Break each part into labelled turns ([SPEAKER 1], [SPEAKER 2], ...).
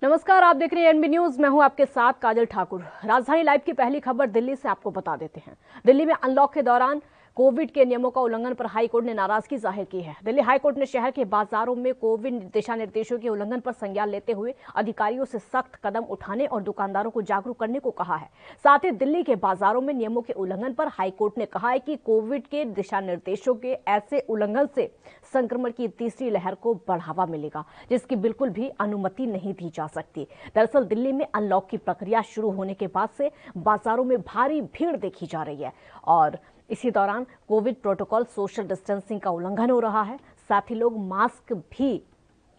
[SPEAKER 1] नमस्कार, आप देख रहे हैं एनबी न्यूज। मैं हूं आपके साथ काजल ठाकुर। राजधानी लाइव की पहली खबर दिल्ली से आपको बता देते हैं। दिल्ली में अनलॉक के दौरान कोविड के नियमों का उल्लंघन पर हाईकोर्ट ने नाराजगी जाहिर की है। दिल्ली हाईकोर्ट ने शहर के बाजारों में कोविड दिशा निर्देशों के उल्लंघन पर संज्ञान लेते हुए अधिकारियों से सख्त कदम उठाने और दुकानदारों को जागरूक करने को कहा है। साथ ही दिल्ली के बाजारों में नियमों के उल्लंघन पर हाईकोर्ट ने कहा है कि कोविड के दिशा निर्देशों के ऐसे उल्लंघन से संक्रमण की तीसरी लहर को बढ़ावा मिलेगा, जिसकी बिल्कुल भी अनुमति नहीं दी जा सकती। दरअसल दिल्ली में अनलॉक की प्रक्रिया शुरू होने के बाद से बाजारों में भारी भीड़ देखी जा रही है और इसी दौरान कोविड प्रोटोकॉल, सोशल डिस्टेंसिंग का उल्लंघन हो रहा है। साथ ही लोग मास्क भी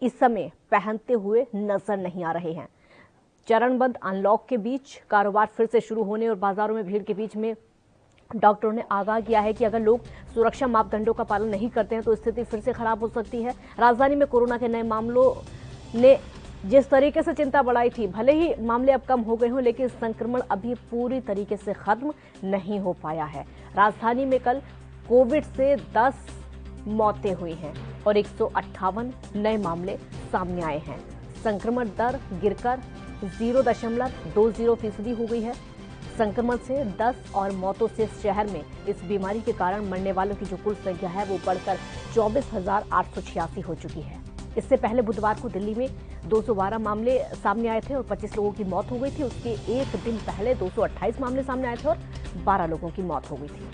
[SPEAKER 1] इस समय पहनते हुए नजर नहीं आ रहे हैं। चरणबद्ध अनलॉक के बीच कारोबार फिर से शुरू होने और बाजारों में भीड़ के बीच में डॉक्टरों ने आगाह किया है कि अगर लोग सुरक्षा मापदंडों का पालन नहीं करते हैं तो स्थिति फिर से खराब हो सकती है। राजधानी में कोरोना के नए मामलों ने जिस तरीके से चिंता बढ़ाई थी, भले ही मामले अब कम हो गए हों, लेकिन संक्रमण अभी पूरी तरीके से खत्म नहीं हो पाया है। राजधानी में कल कोविड से 10 मौतें हुई हैं और 158 नए मामले सामने आए हैं। संक्रमण दर गिरकर 0.20% हो गई है। संक्रमण से 10 और मौतों से शहर में इस बीमारी के कारण मरने वालों की जो कुल संख्या है वो बढ़कर 24,886 हो चुकी है। इससे पहले बुधवार को दिल्ली में 212 मामले सामने आए थे और 25 लोगों की मौत हो गई थी। उसके एक दिन पहले 228 मामले सामने आए थे और 12 लोगों की मौत हो गई थी।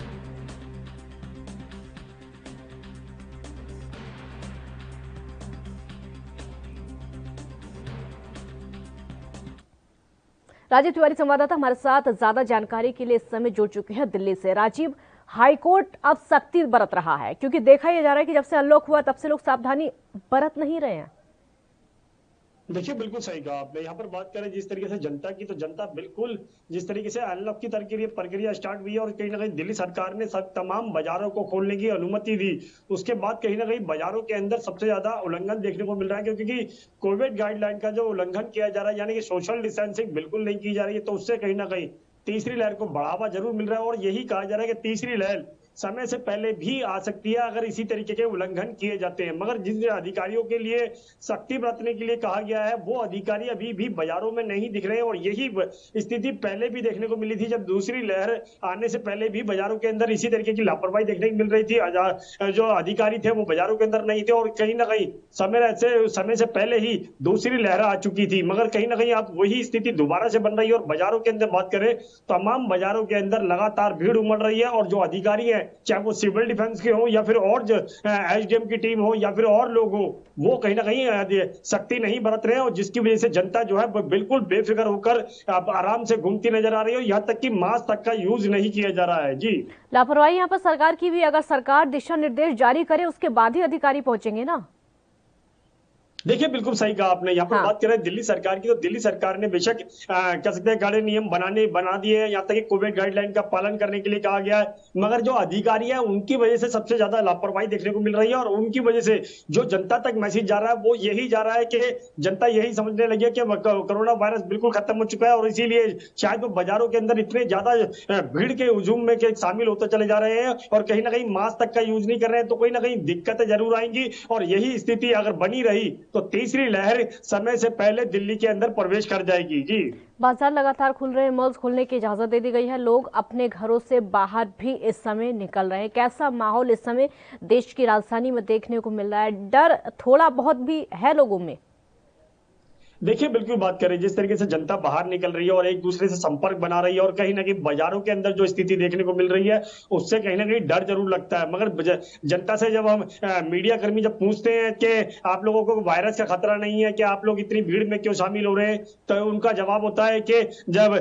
[SPEAKER 1] राजीव तिवारी संवाददाता हमारे साथ ज्यादा जानकारी के लिए इस समय जुड़ चुके हैं दिल्ली से। राजीव, हाईकोर्ट अब सख्ती बरत रहा है क्योंकि देखा यह जा रहा है कि जब से अनलॉक हुआ तब से लोग सावधानी बरत नहीं रहे हैं।
[SPEAKER 2] देखिए, बिल्कुल सही कहा आपने। यहाँ पर बात करें जिस तरीके से जनता की, तो जनता बिल्कुल जिस तरीके से अनलॉक की प्रक्रिया स्टार्ट हुई है और कहीं ना कहीं दिल्ली सरकार ने सब तमाम बाजारों को खोलने की अनुमति दी, उसके बाद कहीं ना कहीं बाजारों के अंदर सबसे ज्यादा उल्लंघन देखने को मिल रहा है, क्योंकि कोविड गाइडलाइन का जो उल्लंघन किया जा रहा है, यानी कि सोशल डिस्टेंसिंग बिल्कुल नहीं की जा रही है, तो उससे कहीं ना कहीं तीसरी लहर को बढ़ावा जरूर मिल रहा है। और यही कहा जा रहा है कि तीसरी लहर समय से पहले भी आ सकती है अगर इसी तरीके के उल्लंघन किए जाते हैं। मगर जिन अधिकारियों के लिए सख्ती बरतने के लिए कहा गया है, वो अधिकारी अभी भी बाजारों में नहीं दिख रहे हैं। और यही स्थिति पहले भी देखने को मिली थी, जब दूसरी लहर आने से पहले भी बाजारों के अंदर इसी तरीके की लापरवाही देखने को मिल रही थी। जो अधिकारी थे वो बाजारों के अंदर नहीं थे और कहीं ना कहीं समय से पहले ही दूसरी लहर आ चुकी थी। मगर कहीं ना कहीं अब वही स्थिति दोबारा से बन रही है। और बाजारों के अंदर बात करें, तमाम बाजारों के अंदर लगातार भीड़ उमड़ रही है और जो अधिकारी है, चाहे वो सिविल डिफेंस के हो या फिर और एसडीएम की टीम हो या फिर और लोग हो, वो कहीं ना कहीं सख्ती नहीं बरत रहे हैं और जिसकी वजह से जनता जो है बिल्कुल बेफिक्र होकर आराम से घूमती नजर आ रही है। यहाँ तक कि मास्क तक का यूज नहीं किया जा रहा है। जी,
[SPEAKER 1] लापरवाही यहाँ पर सरकार की भी। अगर सरकार दिशा निर्देश जारी करे उसके बाद ही अधिकारी पहुंचेंगे ना।
[SPEAKER 2] देखिए, बिल्कुल सही कहा आपने। यहाँ पर बात करें दिल्ली सरकार की, तो दिल्ली सरकार ने बेशक कह सकते हैं कड़े नियम बना दिए हैं, यहाँ तक कि कोविड गाइडलाइन का पालन करने के लिए कहा गया है। मगर जो अधिकारी है उनकी वजह से सबसे ज्यादा लापरवाही देखने को मिल रही है और उनकी वजह से जो जनता तक मैसेज जा रहा है वो यही जा रहा है कि जनता यही समझने लगी है कि कोरोना वायरस बिल्कुल खत्म हो चुका है और इसीलिए शायद वो बाजारों के अंदर इतने ज्यादा भीड़ के हुजूम में शामिल होते चले जा रहे हैं और कहीं ना कहीं मास्क तक का यूज नहीं कर रहे हैं। तो कहीं ना कहीं दिक्कतें जरूर आएंगी और यही स्थिति अगर बनी रही तो तीसरी लहर समय से पहले दिल्ली के अंदर प्रवेश कर जाएगी। जी,
[SPEAKER 1] बाजार लगातार खुल रहे हैं, मॉल्स खोलने की इजाजत दे दी गई है, लोग अपने घरों से बाहर भी इस समय निकल रहे हैं। कैसा माहौल इस समय देश की राजधानी में देखने को मिल रहा है? डर थोड़ा बहुत भी है लोगों में?
[SPEAKER 2] देखिए, बिल्कुल बात करें जिस तरीके से जनता बाहर निकल रही है और एक दूसरे से संपर्क बना रही है और कहीं ना कहीं बाजारों के अंदर जो स्थिति देखने को मिल रही है उससे कहीं ना कहीं डर जरूर लगता है। मगर जनता से जब हम मीडिया कर्मी जब पूछते हैं कि आप लोगों को वायरस का खतरा नहीं है, कि आप लोग इतनी भीड़ में क्यों शामिल हो रहे हैं, तो उनका जवाब होता है कि जब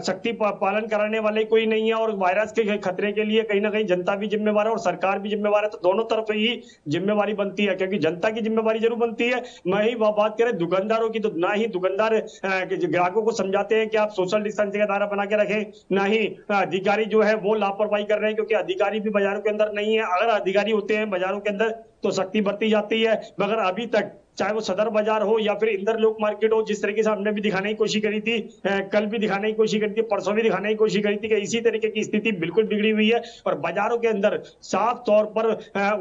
[SPEAKER 2] सख्ती पालन कराने वाले कोई नहीं है और वायरस के खतरे के लिए कहीं ना कहीं जनता भी जिम्मेवार है और सरकार भी जिम्मेवार है, तो दोनों तरफ ही जिम्मेवारी बनती है। क्योंकि जनता की जिम्मेवारी जरूर बनती है। मैं ही बात करें दुकानदारों की, तो ना ही दुकानदार ग्राहकों को समझाते हैं कि आप सोशल डिस्टेंसिंग का दायरा बना के रखें, ना ही अधिकारी जो है वो लापरवाही कर रहे हैं, क्योंकि अधिकारी भी बाजारों के अंदर नहीं है। अगर अधिकारी होते हैं बाजारों के अंदर तो सख्ती बरती जाती है। मगर अभी तक चाहे वो सदर बाजार हो या फिर इंदर लोक मार्केट हो, जिस तरीके से हमने भी दिखाने की कोशिश करी थी, कल भी दिखाने की कोशिश करी थी, परसों भी दिखाने की कोशिश करी थी कि इसी तरीके की स्थिति बिल्कुल बिगड़ी हुई है और बाजारों के अंदर साफ तौर पर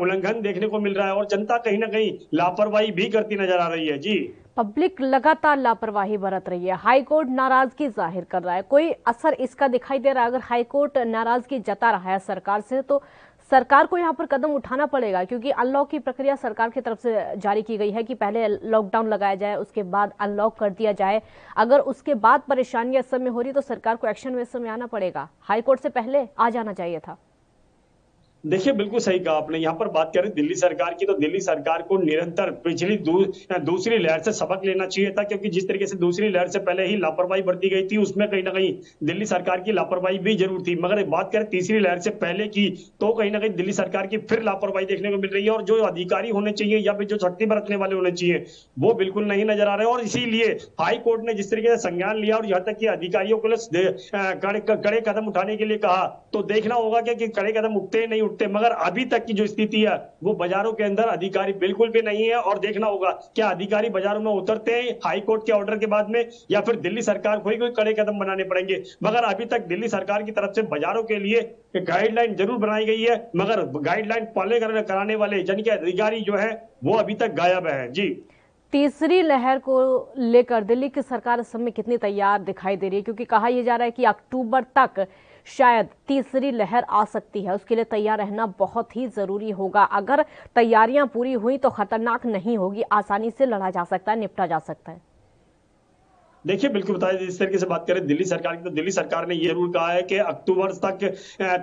[SPEAKER 2] उल्लंघन देखने को मिल रहा है और जनता कहीं ना कहीं लापरवाही भी करती नजर आ रही है। जी,
[SPEAKER 1] पब्लिक लगातार लापरवाही बरत रही है। हाईकोर्ट नाराजगी जाहिर कर रहा है। कोई असर इसका दिखाई दे रहा है? अगर हाईकोर्ट नाराजगी जता रहा है सरकार से, तो सरकार को यहाँ पर कदम उठाना पड़ेगा, क्योंकि अनलॉक की प्रक्रिया सरकार की तरफ से जारी की गई है कि पहले लॉकडाउन लगाया जाए, उसके बाद अनलॉक कर दिया जाए। अगर उसके बाद परेशानियां इस समय हो रही तो सरकार को एक्शन में इस समय आना पड़ेगा। हाईकोर्ट से पहले आ जाना चाहिए था।
[SPEAKER 2] देखिए बिल्कुल सही कहा आपने। यहाँ पर बात करें दिल्ली सरकार की, तो दिल्ली सरकार को निरंतर पिछली दूसरी लहर से सबक लेना चाहिए था, क्योंकि जिस तरीके से दूसरी लहर से पहले ही लापरवाही बरती गई थी, उसमें कहीं ना कहीं दिल्ली सरकार की लापरवाही भी जरूर थी। मगर बात करें तीसरी लहर से पहले की, तो कहीं ना कहीं दिल्ली सरकार की फिर लापरवाही देखने को मिल रही है, और जो अधिकारी होने चाहिए या फिर जो शक्ति बरतने वाले होने चाहिए वो बिल्कुल नहीं नजर आ रहे। और इसीलिए हाई कोर्ट ने जिस तरीके से संज्ञान लिया और यहाँ तक कि अधिकारियों को कड़े कदम उठाने के लिए कहा, तो देखना होगा कि कड़े कदम उठते नहीं उठते। मगर अभी तक की जो स्थिति है वो बाजारों के अंदर अधिकारी बिल्कुल भी नहीं है, और देखना होगा क्या अधिकारी बाजारों में उतरते हैं हाई कोर्ट के ऑर्डर के बाद में, या फिर दिल्ली सरकार को ही कोई कड़े कदम बनाने पड़ेंगे। मगर अभी तक दिल्ली सरकार की तरफ से बाजारों के लिए गाइडलाइन जरूर बनाई गई है, मगर गाइडलाइन फॉलो कराने वाले यानी कि अधिकारी जो है वो अभी तक गायब है। जी,
[SPEAKER 1] तीसरी लहर को लेकर दिल्ली की सरकार इस समय कितनी तैयार दिखाई दे रही है? क्योंकि कहा यह जा रहा है कि अक्टूबर तक शायद तीसरी लहर आ सकती है। उसके लिए तैयार रहना बहुत ही जरूरी होगा। अगर तैयारियां पूरी हुई तो खतरनाक नहीं होगी, आसानी से लड़ा जा सकता है, निपटा जा सकता है।
[SPEAKER 2] देखिए बिल्कुल बताया, जिस तरीके से बात करें दिल्ली सरकार की, तो दिल्ली सरकार ने ये जरूर कहा है कि अक्टूबर तक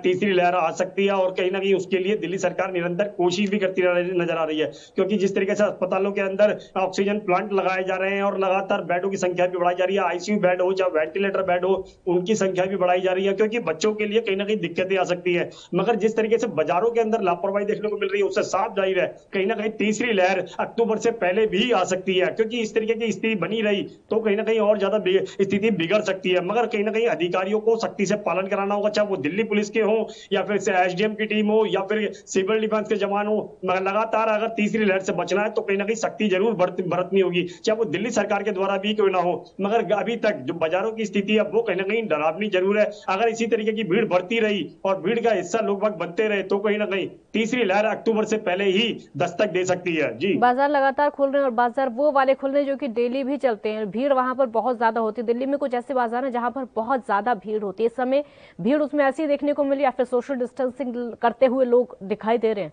[SPEAKER 2] तीसरी लहर आ सकती है, और कहीं ना कहीं उसके लिए दिल्ली सरकार निरंतर कोशिश भी करती नजर आ रही है। क्योंकि जिस तरीके से अस्पतालों के अंदर ऑक्सीजन प्लांट लगाए जा रहे हैं और लगातार बेडों की संख्या भी बढ़ाई जा रही है, आईसीयू बेड हो चाहे वेंटिलेटर बेड हो, उनकी संख्या भी बढ़ाई जा रही है, क्योंकि बच्चों के लिए कहीं ना कहीं दिक्कतें आ सकती है। मगर जिस तरीके से बाजारों के अंदर लापरवाही देखने को मिल रही है, उससे साफ जाहिर है कहीं ना कहीं तीसरी लहर अक्टूबर से पहले भी आ सकती है, क्योंकि इस तरीके की स्थिति बनी रही तो कहीं ना कहीं और ज्यादा स्थिति बिगड़ सकती है। मगर कहीं ना कहीं अधिकारियों को सख्ती से पालन कराना होगा, चाहे वो दिल्ली पुलिस के हो या फिर एसडीएम की टीम हो या फिर सिविल डिफेंस के जवान हो। मगर लगातार अगर तीसरी लहर से बचना है तो कहीं ना कहीं सख्ती जरूर बरतनी होगी, चाहे वो दिल्ली सरकार के द्वारा भी क्यों ना हो। मगर अभी तक जो बाजारों की स्थिति है वो कहीं ना कहीं डरावनी जरूर है। अगर इसी तरीके की भीड़ बढ़ती रही और भीड़ का हिस्सा लोग बाग बनते रहे तो कहीं ना कहीं तीसरी लहर अक्टूबर से पहले ही दस्तक दे सकती है। जी,
[SPEAKER 1] बाजार लगातार खुल रहे हैं, और बाजार वो वाले खुल रहे हैं जो कि डेली भी चलते हैं। भीड़ वहां पर बहुत ज्यादा होती है। दिल्ली में कुछ ऐसे बाजार हैं जहां पर बहुत ज्यादा भीड़ होती है। इस समय भीड़ उसमें ऐसी देखने को मिली, या फिर सोशल डिस्टेंसिंग करते हुए लोग दिखाई दे रहे हैं?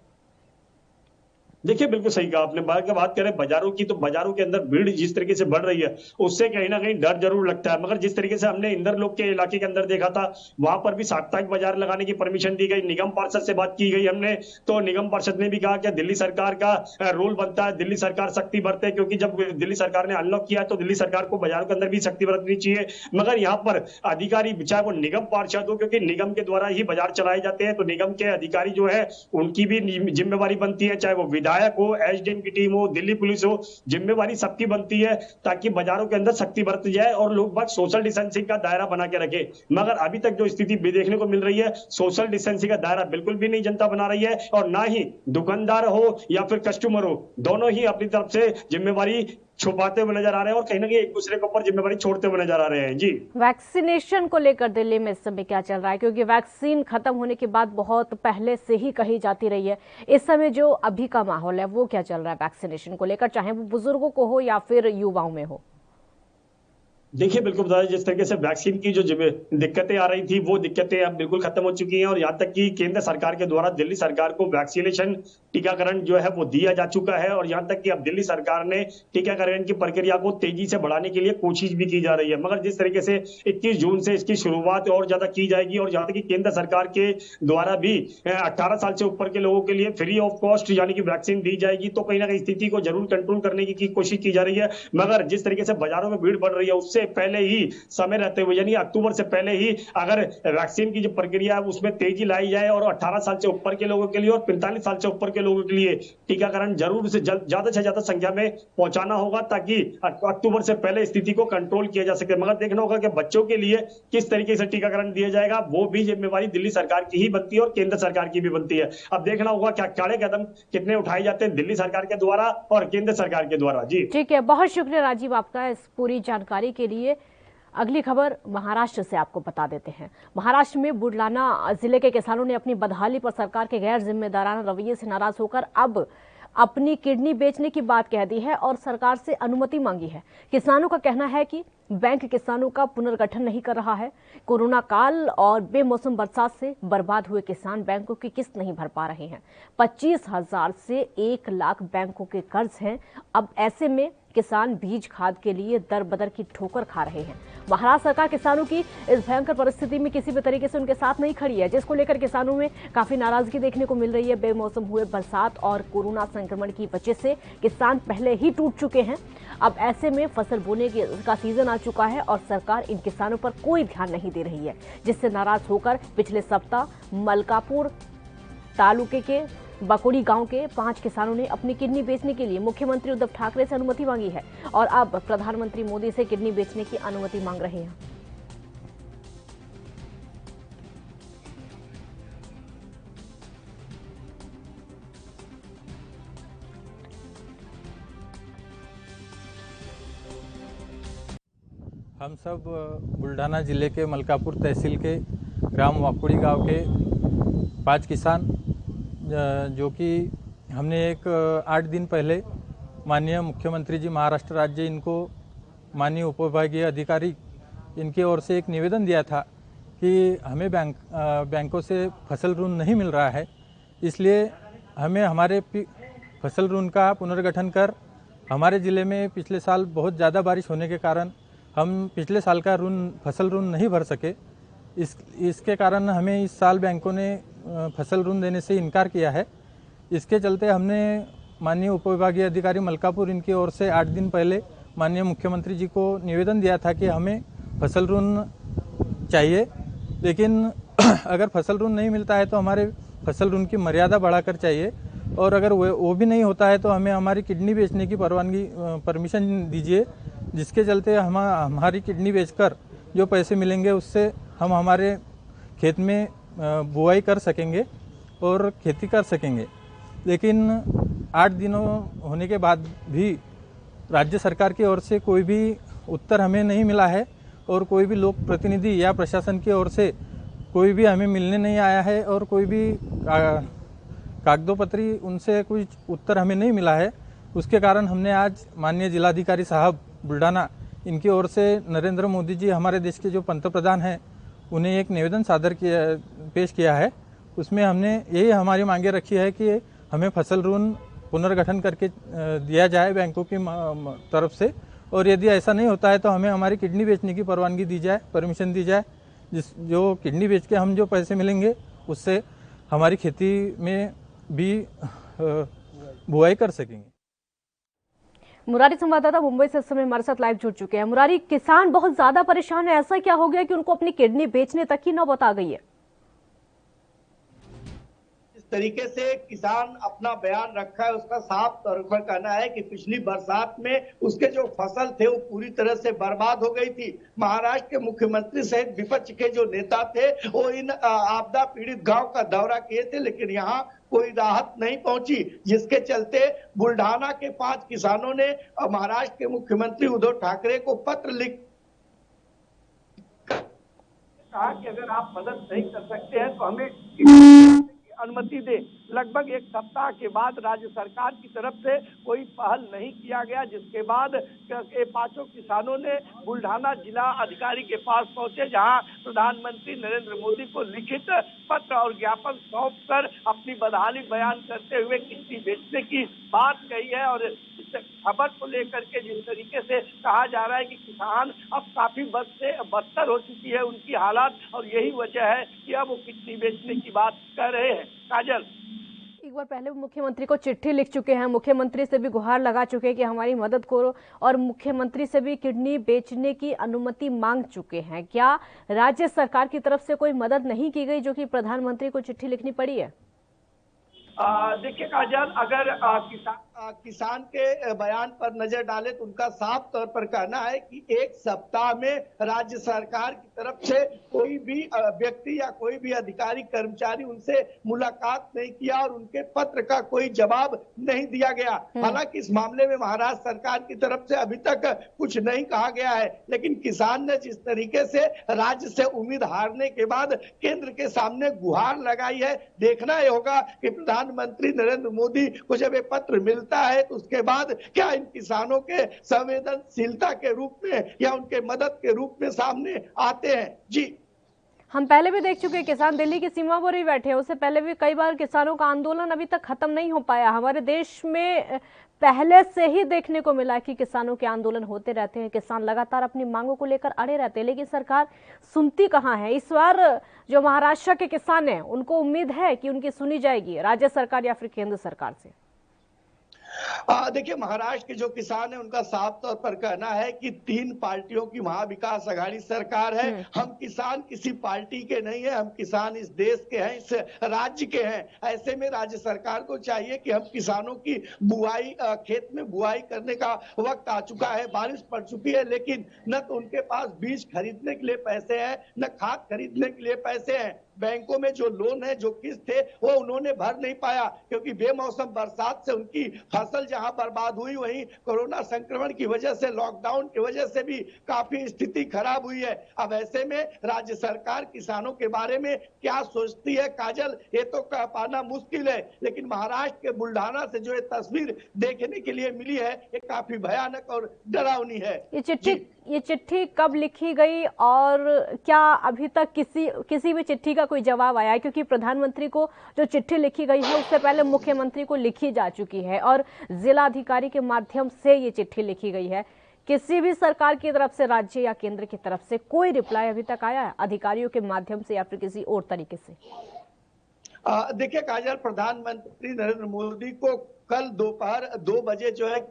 [SPEAKER 2] देखिए बिल्कुल सही कहा आपने। बात करें बाजारों की, तो बाजारों के अंदर भीड़ जिस तरीके से बढ़ रही है उससे कहीं ना कहीं डर जरूर लगता है। मगर जिस तरीके से हमने इंदर लोग के इलाके के अंदर देखा था, वहां पर भी साप्ताहिक बाजार लगाने की परमिशन दी गई। निगम पार्षद से बात की गई हमने, तो निगम पार्षद ने भी कहा कि दिल्ली सरकार का रोल बनता है, दिल्ली सरकार सख्ती बरते, क्योंकि जब दिल्ली सरकार ने अनलॉक किया तो दिल्ली सरकार को बाजारों के अंदर भी सख्ती बरतनी चाहिए। मगर यहाँ पर अधिकारी चाहे वो निगम पार्षद हो, क्योंकि निगम के द्वारा ही बाजार चलाए जाते हैं, तो निगम के अधिकारी जो है उनकी भी जिम्मेवारी बनती है, चाहे वो विधायक हो, एसडीएम की टीम हो, दिल्ली पुलिस हो, जिम्मेवारी सबकी बनती है ताकि बाजारों के अंदर सख्ती बरती जाए और लोग बाग सोशल डिस्टेंसिंग का दायरा बना के रखे। मगर अभी तक जो स्थिति देखने को मिल रही है, सोशल डिस्टेंसिंग का दायरा बिल्कुल भी नहीं जनता बना रही है, और ना ही दुकानदार हो या फिर कस्टमर हो, दोनों ही अपनी तरफ से जिम्मेवारी छुपाते हुए नजर आ रहे हैं और कहीं ना कहीं एक दूसरे के ऊपर जिम्मेवारी छोड़ते हुए नजर आ रहे हैं। जी,
[SPEAKER 1] वैक्सीनेशन को लेकर दिल्ली में इस समय क्या चल रहा है? क्योंकि वैक्सीन खत्म होने के बाद बहुत पहले से ही कही जाती रही है, इस समय जो अभी का माहौल है वो क्या चल रहा है वैक्सीनेशन को लेकर, चाहे वो बुजुर्गों को हो या फिर युवाओं में हो?
[SPEAKER 2] देखिए बिल्कुल बताया, जिस तरीके से वैक्सीन की जो दिक्कतें आ रही थी वो दिक्कतें अब बिल्कुल खत्म हो चुकी हैं, और यहाँ तक कि केंद्र सरकार के द्वारा दिल्ली सरकार को वैक्सीनेशन टीकाकरण जो है वो दिया जा चुका है, और यहाँ तक कि अब दिल्ली सरकार ने टीकाकरण की प्रक्रिया को तेजी से बढ़ाने के लिए कोशिश भी की जा रही है। मगर जिस तरीके से 21 जून से इसकी शुरुआत और ज्यादा की जाएगी, और यहाँ तक कि केंद्र सरकार के द्वारा भी 18 साल से ऊपर के लोगों के लिए फ्री ऑफ कॉस्ट यानी कि वैक्सीन दी जाएगी, तो कहीं ना कहीं स्थिति को जरूर कंट्रोल करने की कोशिश की जा रही है। मगर जिस तरीके से बाजारों में भीड़ बढ़ रही है उससे पहले ही समय रहते हुए यानी अक्टूबर से पहले ही अगर वैक्सीन की जो प्रक्रिया है उसमें तेजी लाई जाए, और 18 साल से ऊपर के लोगों के लिए और 45 साल से ऊपर के लोगों के लिए टीकाकरण जरूर से ज्यादा से ज्यादा संख्या में पहुंचाना होगा, ताकि अक्टूबर से पहले स्थिति को कंट्रोल किया जा सके। मगर देखना होगा कि बच्चों के लिए किस तरीके से टीकाकरण दिया जाएगा, वो भी जिम्मेवारी दिल्ली सरकार की ही बनती है और केंद्र सरकार की भी बनती है। अब देखना होगा क्या कड़े कदम कितने उठाए जाते हैं दिल्ली सरकार के द्वारा और केंद्र सरकार के द्वारा। जी,
[SPEAKER 1] ठीक है, बहुत शुक्रिया राजीव आपका इस पूरी जानकारी के लिए। अगली खबर महाराष्ट्र से आपको बता देते हैं। महाराष्ट्र में बुलढाना जिले के किसानों ने अपनी बदहाली पर सरकार के गैर जिम्मेदाराना रवैये से नाराज होकर अब अपनी किडनी बेचने की बात कह दी है और सरकार से अनुमति मांगी है। किसानों का कहना है कि बैंक किसानों का पुनर्गठन नहीं कर रहा है। कोरोना काल और बेमौसम बरसात से बर्बाद हुए किसान बैंकों की किस्त नहीं भर पा रहे हैं। 25,000 से 1 लाख बैंकों के कर्ज हैं। अब ऐसे में किसान बीज खाद के लिए दर बदर की ठोकर खा रहे हैं। महाराष्ट्र सरकार किसानों की इस भयंकर परिस्थिति में किसी भी तरीके से उनके साथ नहीं खड़ी है, जिसको लेकर किसानों में काफी नाराजगी देखने को मिल रही है। बेमौसम हुए बरसात और कोरोना संक्रमण की वजह से किसान पहले ही टूट चुके हैं। अब ऐसे में फसल बोने का सीजन आ चुका है और सरकार इन किसानों पर कोई ध्यान नहीं दे रही है, जिससे नाराज होकर पिछले सप्ताह मलकापुर तालुके के बकोड़ी गांव के 5 किसानों ने अपनी किडनी बेचने के लिए मुख्यमंत्री उद्धव ठाकरे से अनुमति मांगी है और अब प्रधानमंत्री मोदी से किडनी बेचने की अनुमति मांग रहे हैं।
[SPEAKER 3] हम सब बुल्ढाना जिले के मलकापुर तहसील के ग्राम वाकुड़ी गांव के 5 किसान जो कि हमने एक 8 दिन पहले माननीय मुख्यमंत्री जी महाराष्ट्र राज्य इनको माननीय उपविभागीय अधिकारी इनकी ओर से एक निवेदन दिया था कि हमें बैंकों से फसल ऋण नहीं मिल रहा है, इसलिए हमें हमारे फसल ऋण का पुनर्गठन कर हमारे ज़िले में पिछले साल बहुत ज़्यादा बारिश होने के कारण हम पिछले साल का फसल ऋण नहीं भर सके। इसके कारण हमें इस साल बैंकों ने फसल ऋण देने से इनकार किया है। इसके चलते हमने माननीय उपविभागीय अधिकारी मलकापुर इनकी ओर से 8 दिन पहले माननीय मुख्यमंत्री जी को निवेदन दिया था कि हमें फसल ऋण चाहिए, लेकिन अगर फसल ऋण नहीं मिलता है तो हमारे फसल ऋण की मर्यादा बढ़ाकर चाहिए, और अगर वो भी नहीं होता है तो हमें हमारी किडनी बेचने की परमिशन दीजिए, जिसके चलते हमारी किडनी बेचकर जो पैसे मिलेंगे उससे हम हमारे खेत में बुआई कर सकेंगे और खेती कर सकेंगे। लेकिन 8 दिनों होने के बाद भी राज्य सरकार की ओर से कोई भी उत्तर हमें नहीं मिला है और कोई भी लोक प्रतिनिधि या प्रशासन की ओर से कोई भी हमें मिलने नहीं आया है और कोई भी कागजोपत्री उनसे कोई उत्तर हमें नहीं मिला है। उसके कारण हमने आज माननीय जिलाधिकारी साहब बुल्ढाना इनकी ओर से नरेंद्र मोदी जी हमारे देश के जो पंतप्रधान हैं उन्हें एक निवेदन पेश किया है। उसमें हमने यही हमारी मांगे रखी है कि हमें फसल ऋण पुनर्गठन करके दिया जाए बैंकों की तरफ से, और यदि ऐसा नहीं होता है तो हमें हमारी किडनी बेचने की परवानगी दी जाए, परमिशन दी जाए, जो किडनी बेच के हम जो पैसे मिलेंगे उससे हमारी खेती में भी बुआई कर सकेंगे।
[SPEAKER 1] मुरारी संवाददाता मुंबई से इस समय हमारे साथ लाइव जुड़ चुके हैं। मुरारी, किसान बहुत ज्यादा परेशान है, ऐसा क्या हो गया कि उनको अपनी किडनी बेचने तक की नौबत आ गई है?
[SPEAKER 4] इस तरीके से किसान अपना बयान रखा है, उसका साफ तौर पर कहना है कि पिछली बरसात में उसके जो फसल थे वो पूरी तरह से बर्बाद हो गई थी। महाराष्ट्र के मुख्यमंत्री सहित विपक्ष के जो नेता थे वो इन आपदा पीड़ित गांव का दौरा किए थे, लेकिन यहाँ कोई राहत नहीं पहुंची, जिसके चलते बुल्ढाना के 5 किसानों ने महाराष्ट्र के मुख्यमंत्री उद्धव ठाकरे को पत्र लिख कहा कि अगर आप मदद नहीं कर सकते हैं तो हमें अनुमति दे। लगभग 1 सप्ताह के बाद राज्य सरकार की तरफ से कोई पहल नहीं किया गया, जिसके बाद ये 5 किसानों ने बुल्ढाना जिला अधिकारी के पास पहुंचे, जहां प्रधानमंत्री नरेंद्र मोदी को लिखित पत्र और ज्ञापन सौंप कर अपनी बदहाली बयान करते हुए किडनी बेचने की बात कही है। और इस खबर को लेकर के जिस तरीके से कहा जा रहा है कि किसान अब काफी बद से बदतर हो चुकी है उनकी हालात, और यही वजह है कि अब वो किडनी बेचने की बात कर रहे हैं। काजल,
[SPEAKER 1] एक बार पहले मुख्यमंत्री को चिट्ठी लिख चुके हैं, मुख्यमंत्री से भी गुहार लगा चुके हैं कि हमारी मदद करो, और मुख्यमंत्री से भी किडनी बेचने की अनुमति मांग चुके हैं। क्या राज्य सरकार की तरफ से कोई मदद नहीं की गई जो कि प्रधानमंत्री को चिट्ठी लिखनी पड़ी है?
[SPEAKER 4] देखिए काजल, अगर किसान किसान के बयान पर नजर डाले तो उनका साफ तौर पर कहना है कि एक सप्ताह में राज्य सरकार की तरफ से कोई भी व्यक्ति या कोई भी अधिकारी कर्मचारी उनसे मुलाकात नहीं किया और उनके पत्र का कोई जवाब नहीं दिया गया। हालांकि इस मामले में महाराष्ट्र सरकार की तरफ से अभी तक कुछ नहीं कहा गया है, लेकिन किसान ने जिस तरीके से राज्य से उम्मीद हारने के बाद केंद्र के सामने गुहार लगाई है, देखना ही होगा कि प्रधानमंत्री नरेंद्र मोदी को जब ये पत्र मिलता है तो उसके बाद क्या इन किसानों के संवेदनशीलता के रूप में या उनके मदद के रूप में सामने आते हैं। जी,
[SPEAKER 1] हम पहले भी देख चुके हैं, किसान दिल्ली की सीमा पर ही बैठे हैं, उससे पहले भी कई बार किसानों का आंदोलन अभी तक खत्म नहीं हो पाया। हमारे देश में पहले से ही देखने को मिला कि किसानों के आंदोलन होते रहते हैं, किसान लगातार अपनी मांगों को लेकर अड़े रहते हैं, लेकिन सरकार सुनती कहां है। इस बार जो महाराष्ट्र के किसान हैं उनको उम्मीद है कि उनकी सुनी जाएगी राज्य सरकार या फिर केंद्र सरकार से?
[SPEAKER 4] देखिए, महाराष्ट्र के जो किसान है उनका साफ तौर पर कहना है कि 3 पार्टियों की महाविकास आघाड़ी सरकार है। हम किसान किसी पार्टी के नहीं है, हम किसान इस देश के हैं, इस राज्य के हैं। ऐसे में राज्य सरकार को चाहिए कि हम किसानों की बुआई, खेत में बुआई करने का वक्त आ चुका है, बारिश पड़ चुकी है, लेकिन न तो उनके पास बीज खरीदने के लिए पैसे हैं, न खाद खरीदने के लिए पैसे हैं। बैंकों में जो लोन है, जो किस्त थे, वो उन्होंने भर नहीं पाया क्योंकि बेमौसम बरसात से उनकी फसल जहां बर्बाद हुई, वहीं कोरोना संक्रमण की वजह से, लॉकडाउन की वजह से भी काफी स्थिति खराब हुई है। अब ऐसे में राज्य सरकार किसानों के बारे में क्या सोचती है, काजल, ये तो कह पाना मुश्किल है, लेकिन महाराष्ट्र के बुल्ढाना से जो ये तस्वीर देखने के लिए मिली है, ये काफी भयानक और डरावनी है।
[SPEAKER 1] ये चिट्ठी कब लिखी गई और क्या अभी तक किसी भी चिट्ठी का कोई जवाब आया है? क्योंकि प्रधानमंत्री को जो चिट्ठी लिखी गई है उससे पहले मुख्यमंत्री को लिखी जा चुकी है और जिलाधिकारी के माध्यम से ये चिट्ठी लिखी गई है। किसी भी सरकार की तरफ से, राज्य या केंद्र की तरफ से कोई रिप्लाई अभी तक आया है अधिकारियों के माध्यम से या फिर किसी और तरीके से?
[SPEAKER 4] देखिए काजल, प्रधानमंत्री नरेंद्र मोदी को कल दोपहर 2 बजे जो है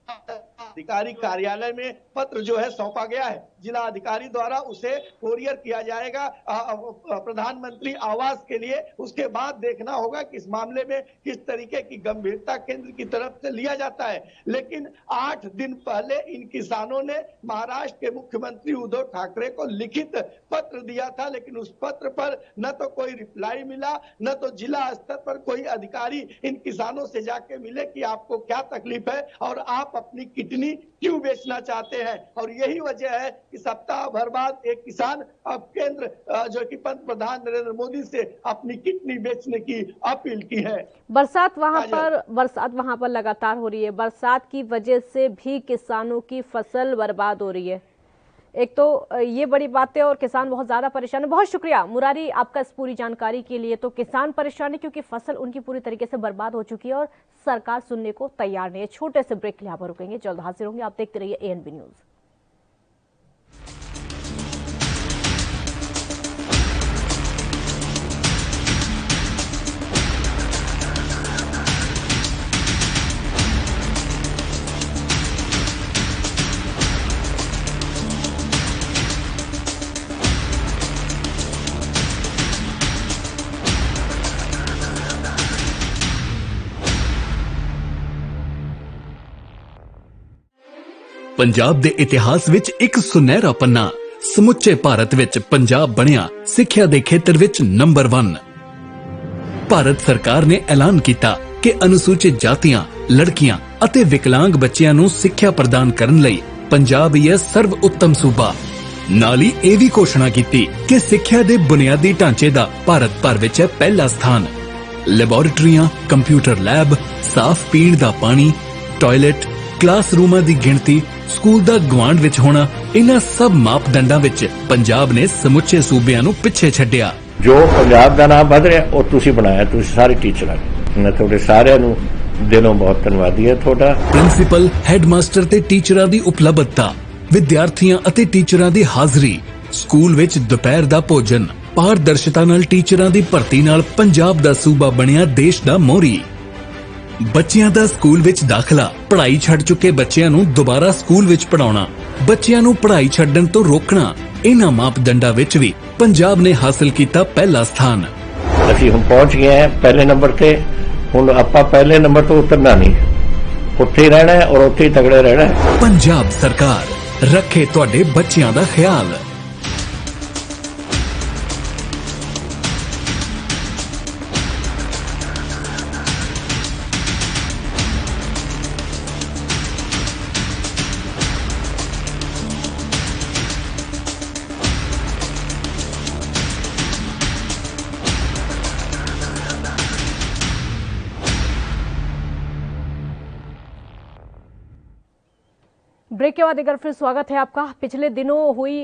[SPEAKER 4] अधिकारी कार्यालय में पत्र जो है सौंपा गया है। जिला अधिकारी द्वारा उसे कोरियर किया जाएगा प्रधानमंत्री आवास के लिए। उसके बाद देखना होगा कि इस मामले में किस तरीके की गंभीरता केंद्र की तरफ से लिया जाता है। लेकिन 8 दिन पहले इन किसानों ने महाराष्ट्र के मुख्यमंत्री उद्धव ठाकरे को लिखित पत्र दिया था, लेकिन उस पत्र पर न तो कोई रिप्लाई मिला, न तो जिला स्तर पर कोई अधिकारी इन किसानों से जाके मिले कि आपको क्या तकलीफ है और आप अपनी किडनी क्यों बेचना चाहते हैं। और यही वजह है कि सप्ताह भर बाद एक किसान अब केंद्र जो कि पंतप्रधान नरेंद्र मोदी से अपनी किडनी बेचने की अपील की है।
[SPEAKER 1] बरसात वहां पर लगातार हो रही है। बरसात की वजह से भी किसानों की फसल बर्बाद हो रही है। एक तो ये बड़ी बात है और किसान बहुत ज्यादा परेशान है। बहुत शुक्रिया मुरारी आपका इस पूरी जानकारी के लिए। तो किसान परेशान है क्योंकि फसल उनकी पूरी तरीके से बर्बाद हो चुकी है और सरकार सुनने को तैयार नहीं है। छोटे से ब्रेक के लिए यहाँ पर रुकेंगे, जल्द हाजिर होंगे। आप देखते रहिए ANB न्यूज।
[SPEAKER 5] ਪੰਜਾਬ ਦੇ ਇਤਿਹਾਸ ਵਿੱਚ ਇੱਕ ਸੁਨਹਿਰਾ ਪੰਨਾ। ਸਮੁੱਚੇ ਭਾਰਤ ਵਿੱਚ ਪੰਜਾਬ ਬਣਿਆ ਸਿੱਖਿਆ ਦੇ ਖੇਤਰ ਵਿੱਚ ਨੰਬਰ 1। ਭਾਰਤ ਸਰਕਾਰ ਨੇ ਐਲਾਨ ਕੀਤਾ ਕਿ ਅਨੁਸੂਚਿਤ ਜਾਤੀਆਂ, ਲੜਕੀਆਂ ਅਤੇ ਵਿਕਲਾਂਗ ਬੱਚਿਆਂ ਨੂੰ ਸਿੱਖਿਆ ਪ੍ਰਦਾਨ ਕਰਨ ਲਈ ਪੰਜਾਬ ਹੀ ਹੈ ਸਰਵ ਉੱਤਮ ਸੂਬਾ। ਨਾਲ ਹੀ ਇਹ ਵੀ ਘੋਸ਼ਣਾ ਕੀਤੀ ਕਿ ਸਿੱਖਿਆ ਦੇ ਬੁਨਿਆਦੀ ਢਾਂਚੇ ਦਾ ਭਾਰਤ ਭਰ ਵਿੱਚ ਹੈ ਪਹਿਲਾ ਸਥਾਨ। ਲੈਬੋਰੇਟਰੀਆਂ, ਕੰਪਿਊਟਰ ਲੈਬ, ਸਾਫ਼ ਪੀਣ ਦਾ ਪਾਣੀ, ਟਾਇਲਟ, ਕਲਾਸਰੂਮਾਂ ਦੀ ਗਿਣਤੀ, ਸਕੂਲ ਦਾ ਗਵਾਂਢ ਵਿੱਚ ਹੋਣਾ, ਇਹਨਾਂ ਸਭ ਮਾਪਦੰਡਾਂ ਵਿੱਚ ਪੰਜਾਬ ਨੇ ਸਮੁੱਚੇ ਸੂਬਿਆਂ ਨੂੰ ਪਿੱਛੇ ਛੱਡਿਆ।
[SPEAKER 6] ਜੋ ਪੰਜਾਬ ਦਾ ਨਾਮ ਵਧ ਰਿਹਾ ਉਹ ਤੁਸੀਂ ਬਣਾਇਆ, ਤੁਸੀਂ ਸਾਰੇ ਟੀਚਰਾਂ ਨੇ। ਮੈਂ ਤੁਹਾਡੇ ਸਾਰਿਆਂ ਨੂੰ ਦਿਲੋਂ ਬਹੁਤ ਧੰਨਵਾਦੀ ਹਾਂ ਤੁਹਾਡਾ।
[SPEAKER 5] ਪ੍ਰਿੰਸੀਪਲ, ਹੈਡਮਾਸਟਰ ਤੇ ਟੀਚਰਾਂ ਦੀ ਉਪਲਬਧਤਾ, ਵਿਦਿਆਰਥੀਆਂ ਅਤੇ ਟੀਚਰਾਂ ਦੀ ਹਾਜ਼ਰੀ, ਸਕੂਲ ਵਿੱਚ ਦੁਪਹਿਰ ਦਾ ਭੋਜਨ, ਪਾਰਦਰਸ਼ਤਾ ਨਾਲ ਟੀਚਰਾਂ ਦੀ ਭਰਤੀ ਨਾਲ ਪੰਜਾਬ ਦਾ ਸੂਬਾ ਬਣਿਆ ਦੇਸ਼ ਦਾ ਮੋਹਰੀ। ਬੱਚਿਆਂ ਦਾ ਸਕੂਲ ਵਿੱਚ ਦਾਖਲਾ, ਪੜ੍ਹਾਈ ਛੱਡ ਚੁੱਕੇ ਬੱਚਿਆਂ ਨੂੰ ਦੁਬਾਰਾ ਸਕੂਲ ਵਿੱਚ ਪੜ੍ਹਾਉਣਾ, ਬੱਚਿਆਂ ਨੂੰ ਪੜ੍ਹਾਈ ਛੱਡਣ ਤੋਂ ਰੋਕਣਾ, ਇਹਨਾਂ ਮਾਪਦੰਡਾਂ ਵਿੱਚ ਵੀ ਪੰਜਾਬ ਨੇ ਹਾਸਲ ਕੀਤਾ ਪਹਿਲਾ ਸਥਾਨ।
[SPEAKER 6] ਅਸੀਂ ਹੁਣ ਪਹੁੰਚ ਗਏ ਹਾਂ ਪਹਿਲੇ ਨੰਬਰ ਤੇ ਹੁਣ ਆਪਾਂ ਪਹਿਲੇ ਨੰਬਰ ਤੋਂ ਉਤਰਨਾ ਨਹੀਂ, ਉੱਥੇ ਹੀ ਰਹਿਣਾ ਹੈ ਔਰ ਉੱਥੇ ਹੀ ਤਗੜੇ ਰਹਿਣਾ ਹੈ।
[SPEAKER 5] ਪੰਜਾਬ ਸਰਕਾਰ ਰੱਖੇ ਤੁਹਾਡੇ ਬੱਚਿਆਂ ਦਾ ਖਿਆਲ।
[SPEAKER 1] ब्रेक के बाद एक बार फिर स्वागत है आपका। पिछले दिनों हुई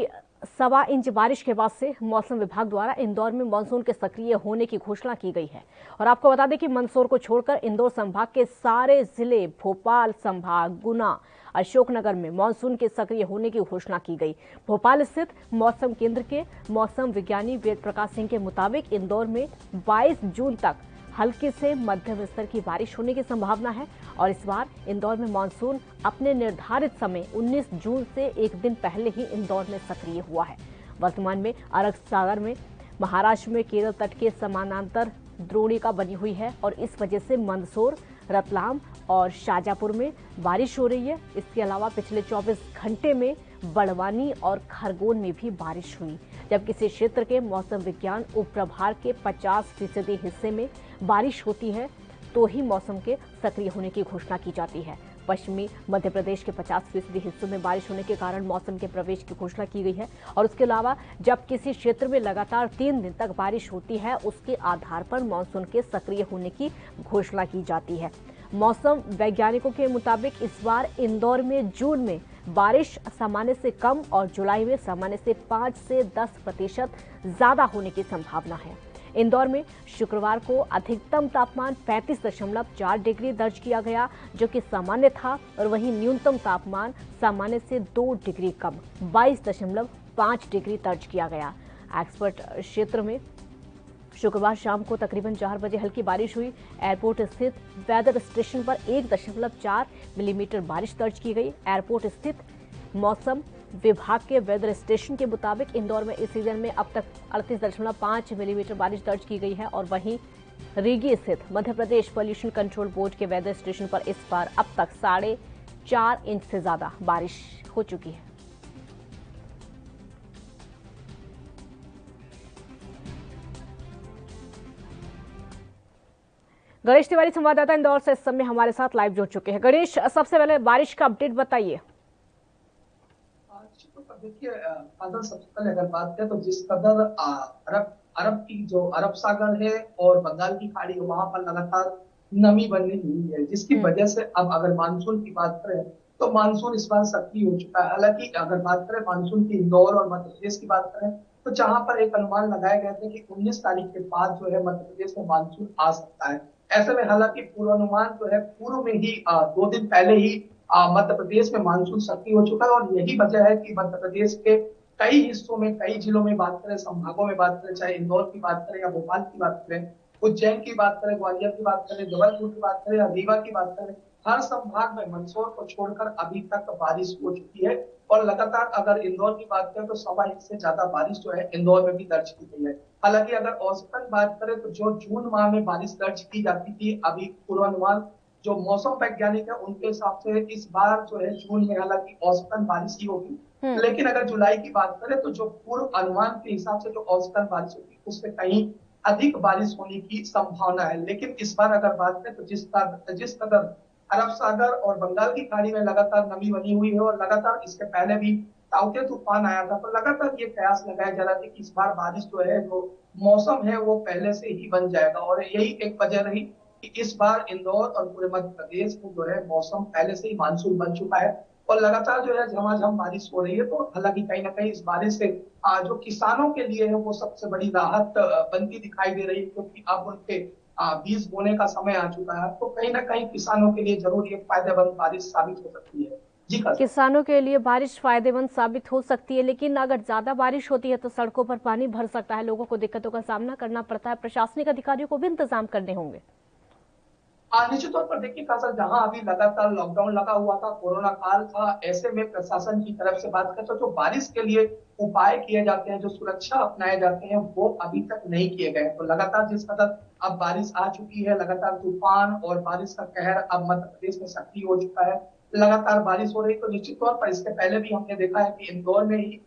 [SPEAKER 1] 1.25 इंच बारिश के बाद से मौसम विभाग द्वारा इंदौर में मानसून के सक्रिय होने की घोषणा की गई है। और आपको बता दें कि मंदसौर को छोड़कर इंदौर संभाग के सारे जिले, भोपाल संभाग, गुना, अशोकनगर में मानसून के सक्रिय होने की घोषणा की गई। भोपाल स्थित मौसम केंद्र के मौसम विज्ञानी वेद प्रकाश सिंह के मुताबिक इंदौर में 22 जून तक हल्की से मध्यम स्तर की बारिश होने की संभावना है। और इस बार इंदौर में मानसून अपने निर्धारित समय 19 जून से एक दिन पहले ही इंदौर में सक्रिय हुआ है। वर्तमान में अरब सागर में महाराष्ट्र में केरल तट के समानांतर द्रोणिका बनी हुई है और इस वजह से मंदसौर, रतलाम और शाजापुर में बारिश हो रही है। इसके अलावा पिछले 24 घंटे में बड़वानी और खरगोन में भी बारिश हुई। जब किसी क्षेत्र के मौसम विज्ञान उपप्रभार के 50% हिस्से में बारिश होती है तो ही मौसम के सक्रिय होने की घोषणा की जाती है। पश्चिमी मध्य प्रदेश के 50% हिस्सों में बारिश होने के कारण मौसम के प्रवेश की घोषणा की गई है। और उसके अलावा जब किसी क्षेत्र में लगातार 3 दिन तक बारिश होती है उसके आधार पर मानसून के सक्रिय होने की घोषणा की जाती है। मौसम वैज्ञानिकों के मुताबिक इस बार इंदौर में जून में बारिश सामान्य से कम और जुलाई में सामान्य से 5 से 10% ज्यादा होने की संभावना है। इंदौर में शुक्रवार को अधिकतम तापमान 35.4 डिग्री दर्ज किया गया जो कि सामान्य था और वहीं न्यूनतम तापमान सामान्य से 2 डिग्री कम 22.5 डिग्री दर्ज किया गया। एक्सपर्ट क्षेत्र में शुक्रवार शाम को तकरीबन 4 बजे हल्की बारिश हुई। एयरपोर्ट स्थित वेदर स्टेशन पर 1.4 मिलीमीटर बारिश दर्ज की गई। एयरपोर्ट स्थित मौसम विभाग के वेदर स्टेशन के मुताबिक इंदौर में इस सीजन में अब तक 38.5 मिलीमीटर बारिश दर्ज की गई है। और वहीं रीगी स्थित Madhya Pradesh pollution control board के वेदर स्टेशन पर इस बार अब तक 4.5 इंच से ज्यादा बारिश हो चुकी है। गणेश तिवारी संवाददाता इंदौर से इस समय हमारे साथ लाइव जुड़ चुके हैं। गणेश, सबसे पहले बारिश का अपडेट बताइए।
[SPEAKER 7] देखिए अगर सबसे पहले अगर बात करें तो जिस कदर अरब की जो अरब सागर है और बंगाल की खाड़ी है वहां पर लगातार नमी बनी हुई है जिसकी वजह से अब अगर मानसून की बात करें तो मानसून इस बार सक्रिय हो चुका है। हालांकि अगर बात करें मानसून की इंदौर और मध्य प्रदेश की बात करें तो जहां पर एक अनुमान लगाए गए थे कि 19 तारीख के बाद जो है मध्य प्रदेश में मानसून आ सकता है। ऐसे में हालांकि पूर्वानुमान जो है पूर्व में ही 2 दिन पहले ही मध्य प्रदेश में मानसून सक्रिय हो चुका है। और यही वजह है कि मध्य प्रदेश के कई हिस्सों में, कई जिलों में बात करें, संभागों में बात करें, चाहे इंदौर की बात करें या भोपाल की बात करें, उज्जैन की बात करें, ग्वालियर की बात करें, जबलपुर की बात करें या रीवा की बात करें, हर संभाग में मंदसौर को छोड़कर अभी तक बारिश हो चुकी है। और लगातार अगर इंदौर की बात करें तो 1.25 इंच से ज्यादा बारिश जो है इंदौर में भी दर्ज की गई है। हालांकि अगर औसतन बात करें तो जो जून माह में बारिश दर्ज की जाती थी, अभी पूर्वानुमान जो मौसम वैज्ञानिक है उनके हिसाब से इस बार जो है जून में हालांकि औसतन बारिश ही होगी, लेकिन अगर जुलाई की बात करें तो जो पूर्व अनुमान के हिसाब से जो औसतन बारिश होगी उससे कहीं अधिक बारिश होने की संभावना है। लेकिन इस बार अगर बात करें तो जिस कदर अरब सागर और बंगाल की खाड़ी में लगातार नमी बनी हुई है और लगातार इसके पहले भी ताउते तूफान आया था, तो लगातार ये कयास लगाया जा रहा था कि इस बार बारिश जो है जो मौसम है वो पहले से ही बन जाएगा। और यही एक वजह रही कि इस बार इंदौर और पूरे मध्य प्रदेश में जो है मौसम पहले से ही मानसून बन चुका है और लगातार जो है झमाझम बारिश हो रही है। तो हालांकि कहीं ना कहीं इस बारिश से जो किसानों के लिए है वो सबसे बड़ी राहत बनती दिखाई दे रही है, क्योंकि अब उनके बीज बोने का समय आ चुका है। तो कहीं ना कहीं किसानों के लिए जरूर ये फायदेमंद बारिश साबित हो सकती है। जी
[SPEAKER 1] किसानों के लिए बारिश फायदेमंद साबित हो सकती है, लेकिन अगर ज्यादा बारिश होती है तो सड़कों पर पानी भर सकता है, लोगों को दिक्कतों का सामना करना पड़ता है। प्रशासनिक अधिकारियों को भी इंतजाम करने होंगे।
[SPEAKER 7] निश्चित तौर पर देखिए काजल, जहां अभी लगातार लॉकडाउन लगा हुआ था, कोरोना काल था, ऐसे में प्रशासन की तरफ से बात करें तो जो बारिश के लिए उपाय किए जाते हैं, जो सुरक्षा अपनाए जाते हैं, वो अभी तक नहीं किए गए। तो लगातार जिस कदर अब बारिश आ चुकी है, लगातार तूफान और बारिश का कहर अब मध्य प्रदेश में सक्रिय हो चुका है, लगातार बारिश हो रही, तो निश्चित तौर पर इसके पहले भी हमने देखा है कि इंदौर में ही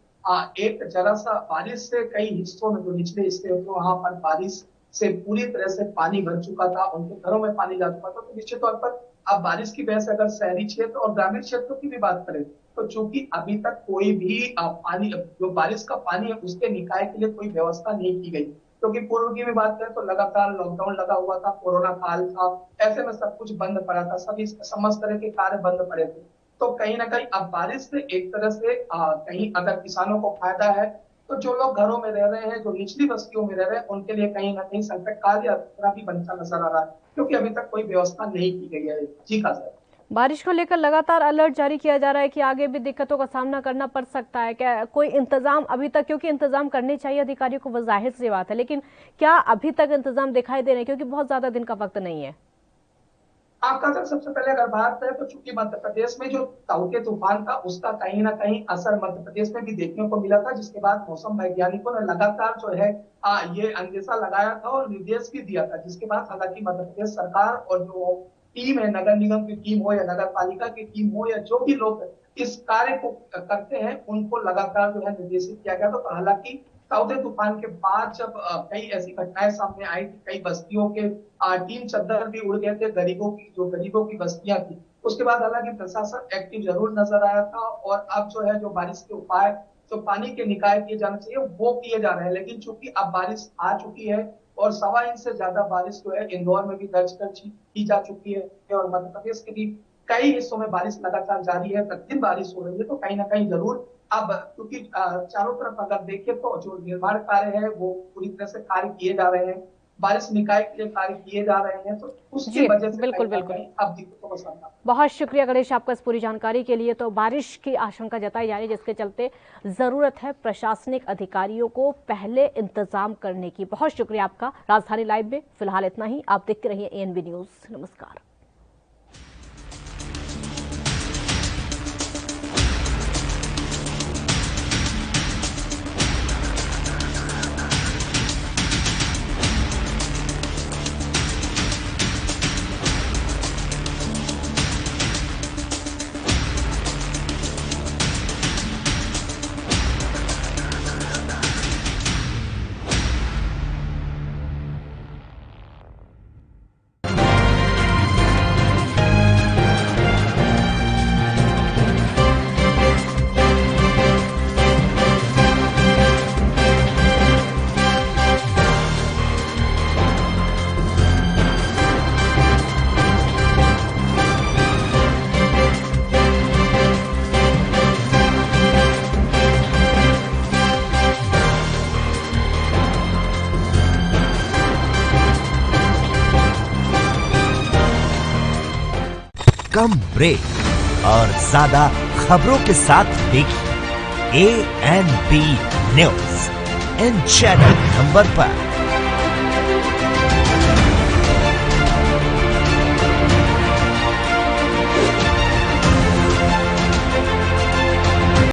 [SPEAKER 7] एक जरा सा बारिश से कई हिस्सों में, जो निचले हिस्से होते हैं, वहां पर बारिश से पूरी तरह से पानी भर चुका था, उनके घरों में पानी जा चुका था। तो निश्चित तौर पर अब बारिश की वजह से अगर शहरी क्षेत्र और ग्रामीण क्षेत्रों की भी बात करें, तो चूंकि अभी तक कोई भी पानी, जो बारिश का पानी है, उसके निकाय के लिए कोई व्यवस्था नहीं की गई, क्योंकि पूर्व की भी बात करें तो लगातार लॉकडाउन लगा हुआ था, कोरोना काल था, ऐसे में सब कुछ बंद पड़ा था, सभी समस्त तरह के कार्य बंद पड़े थे। तो कहीं ना कहीं अब बारिश से एक तरह से कहीं अगर किसानों को फायदा है, तो जो लोग घरों में रह रहे हैं, जो निचली बस्तियों में रह रहे हैं, उनके लिए कहीं ना कहीं संकट काल या खतरा भी बनता नजर आ रहा है, क्योंकि अभी तक कोई व्यवस्था नहीं की गई है। जी काजल,
[SPEAKER 1] बारिश को लेकर लगातार अलर्ट जारी किया जा रहा है कि आगे भी दिक्कतों का सामना करना पड़ सकता है। क्या कोई इंतजाम अभी तक, क्योंकि इंतजाम करने चाहिए अधिकारियों को, वो जाहिर सी बात है, लेकिन क्या अभी तक इंतजाम दिखाई दे रहे हैं, क्योंकि बहुत ज्यादा दिन का वक्त नहीं है?
[SPEAKER 7] आपका सर सबसे पहले अगर बात करें तो चूंकि मध्य प्रदेश में जो ताउते तूफान था, उसका कहीं ना कहीं असर मध्य प्रदेश में भी देखने को मिला था, जिसके बाद मौसम वैज्ञानिकों ने लगातार जो है ये अंदेशा लगाया था और निर्देश भी दिया था, जिसके बाद हालांकि मध्य प्रदेश सरकार और जो टीम है, नगर निगम की टीम हो या नगर पालिका की टीम हो या जो भी लोग इस कार्य को करते हैं, उनको लगातार जो है निर्देशित किया गया था। तो हालांकि ताउते तूफान के बाद जब कई ऐसी घटनाएं सामने आई थी, कई बस्तियों के टीम चद्दर भी उड़ गए थे, गरीबों की बस्तियां थी, उसके बाद हालांकि प्रशासन एक्टिव जरूर नजर आया था और अब जो है जो बारिश के उपाय, जो पानी के निकाय किए जाने चाहिए, वो किए जा रहे हैं। लेकिन चूंकि अब बारिश आ चुकी है और 1.25 इंच से ज्यादा बारिश जो है इंदौर में भी दर्ज की जा चुकी है और मध्य प्रदेश के भी कई हिस्सों में बारिश लगातार जारी है, प्रतिदिन बारिश हो रही है, तो कहीं ना कहीं जरूर अब, क्योंकि चारों तरफ अगर देखें तो जो निर्माण कार्य है वो पूरी तरह से कार्य किए जा रहे हैं, बारिश निकाय के लिए कार्य किए जा रहे हैं, तो उसकी वजह से
[SPEAKER 1] बिल्कुल
[SPEAKER 7] अब दिक्कतों का सामना।
[SPEAKER 1] बहुत शुक्रिया गणेश आपका इस पूरी जानकारी के लिए। तो बारिश की आशंका जताई जा रही है, जिसके चलते जरूरत है प्रशासनिक अधिकारियों को पहले इंतजाम करने की। बहुत शुक्रिया आपका। राजधानी लाइव में फिलहाल इतना ही। आप देखते रहिए एएनबी न्यूज। नमस्कार।
[SPEAKER 8] कम ब्रेक और ज्यादा खबरों के साथ देखिए ANB news in channel number पर।